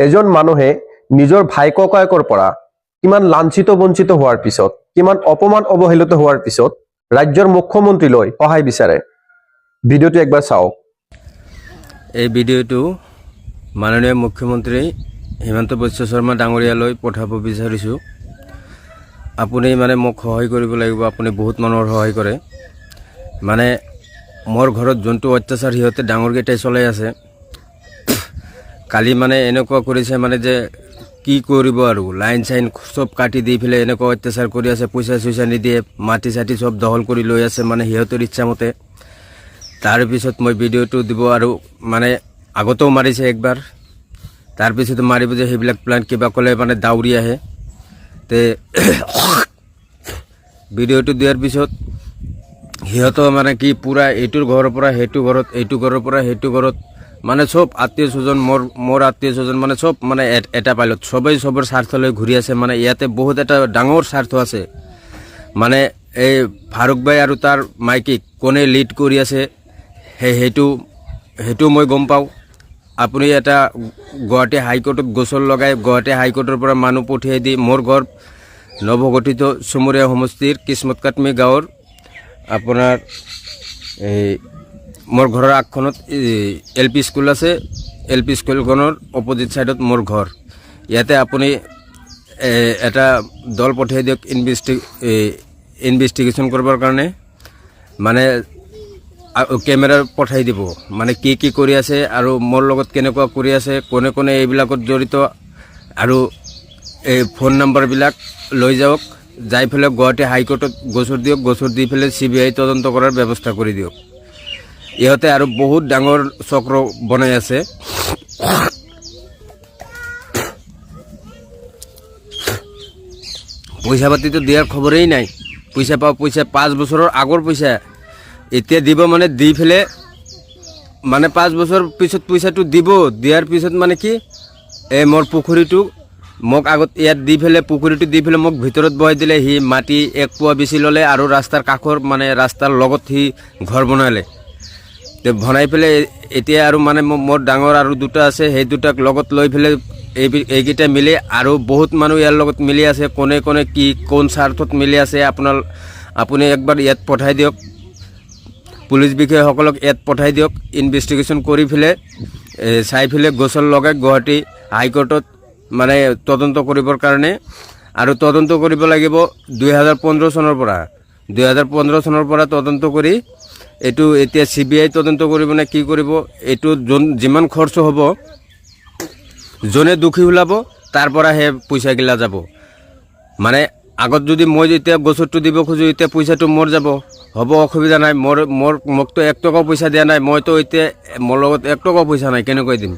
এজন মানুহে নিজৰ ভাই ককায়েকৰ পৰা কিমান লাঞ্ছিত বঞ্চিত হোৱাৰ পিছত কিমান অপমান অৱহেলিত হোৱাৰ পিছত ৰাজ্যৰ মুখ্যমন্ত্ৰীলৈ সহায় বিচাৰে ভিডিঅ'টো একবাৰ চাওক এই ভিডিঅ'টো মাননীয় মুখ্যমন্ত্ৰী হিমন্ত বিশ্ব শৰ্মা ডাঙৰীয়ালৈ পঠাব বিচাৰিছোঁ আপুনি মোক সহায় কৰিব লাগিব আপুনি বহুত মানুহৰ সহায় কৰে মোৰ ঘৰত যোনটো অত্যাচাৰ সিহঁতে ডাঙৰকেইটাই চলাই আছে কালি এনেকুৱা কৰিছে যে কি কৰিব আৰু লাইন চাইন সব কাটি দি ফেলে এনেকুৱা অত্যাচাৰ কৰি আছে পইচা চইচা নিদিয়ে মাটি চাটি সব দখল কৰি লৈ আছে সিহঁতৰ ইচ্ছামতে তাৰপিছত মই ভিডিঅ'টো দিব আৰু আগতেও মাৰিছে একবাৰ তাৰপিছত মাৰিব যে সেইবিলাক প্লান কিবা ক'লে দাউৰি আহে তে ভিডিঅ'টো দিয়াৰ পিছত সিহঁতো কি পুৰা এইটোৰ ঘৰৰ পৰা সেইটো ঘৰত এইটো ঘৰৰ পৰা সেইটো ঘৰত সব আত্মীয় স্বজন মোৰ আত্মীয় স্বজন সব এটা পাইলত সবেই সবৰ স্বাৰ্থ লৈ ঘূৰি আছে ইয়াতে বহুত এটা ডাঙৰ স্বাৰ্থ আছে এই ফাৰুক ভাই আৰু তাৰ মাইকীক কোনে লিড কৰি আছে সেইটো মই গম পাওঁ আপুনি এটা গুৱাহাটী হাইকোৰ্টত গোচৰ লগাই গুৱাহাটী হাইকোৰ্টৰ পৰা মানুহ পঠিয়াই দি মোৰ ঘৰ নৱগঠিত চুমুৰীয়া সমষ্টিৰ কিসমত কাটমি গাঁৱৰ আপোনাৰ এই মোৰ ঘৰৰ আগখনত এল পি স্কুল আছে এল পি স্কুলখনৰ অপজিট ছাইডত মোৰ ঘৰ ইয়াতে আপুনি এটা দল পঠিয়াই দিয়ক ইনভেষ্টিগেশ্যন কৰিবৰ কাৰণে কেমেৰা পঠাই দিব কি কৰি আছে আৰু মোৰ লগত কেনেকুৱা কৰি আছে কোনে কোনে এইবিলাকত জড়িত আৰু এই ফোন নাম্বাৰবিলাক লৈ যাওক যাই ফেলে গুৱাহাটী হাইকোৰ্টত গোচৰ দিয়ক গোচৰ দি ফেলে CBI তদন্ত কৰাৰ ব্যৱস্থা কৰি দিয়ক ইহঁতে আৰু বহুত ডাঙৰ চক্ৰ বনাই আছে পইচা পাতিটো দিয়াৰ খবৰেই নাই পইচা 5 বছৰৰ আগৰ পইচা এতিয়া দিব দি ফেলে 5 বছৰ পিছত পইচাটো দিব দিয়াৰ পিছত কি এই মোৰ পুখুৰীটো মোক আগত ইয়াত দি ফেলে পুখুৰীটো দি ফেলে মোক ভিতৰত বহাই দিলে সি মাটি 1 পোৱা বেছি ল'লে আৰু ৰাস্তাৰ কাষৰ ৰাস্তাৰ লগত সি ঘৰ বনালে তে বনাই ফেলে এতিয়া আৰু মোৰ ডাঙৰ আৰু দুটা আছে সেই দুটাক লগত লৈ ফেলে এইকেইটা মিলি আৰু বহুত মানুহ ইয়াৰ লগত মিলি আছে কোনে কোনে কি কোন স্বাৰ্থত মিলি আছে আপুনি একবাৰ ইয়াত পঠাই দিয়ক পুলিচ বিষয়াসকলক ইয়াত পঠাই দিয়ক ইনভেষ্টিগেশ্যন কৰি ফেলে চাই ফেলে গোচৰ লগাই গুৱাহাটী হাইকোৰ্টত তদন্ত কৰিবৰ কাৰণে আৰু তদন্ত কৰিব লাগিব 2015 চনৰ পৰা তদন্ত কৰি এইটো এতিয়া CBI তদন্ত কৰিব নে কি কৰিব এইটো যিমান খৰচ হ'ব জনে দুখী ওলাব তাৰ পৰা হে পইচাগিলা যাব আগত যদি মই যেতিয়া গোচৰটো দিব খোজো এতিয়া পইচাটো মোৰ যাব হ'ব অসুবিধা নাই মোকতো 1 টকাও পইচা দিয়া নাই মইতো এতিয়া মোৰ লগত 1 টকাও পইচা নাই কেনেকৈ দিম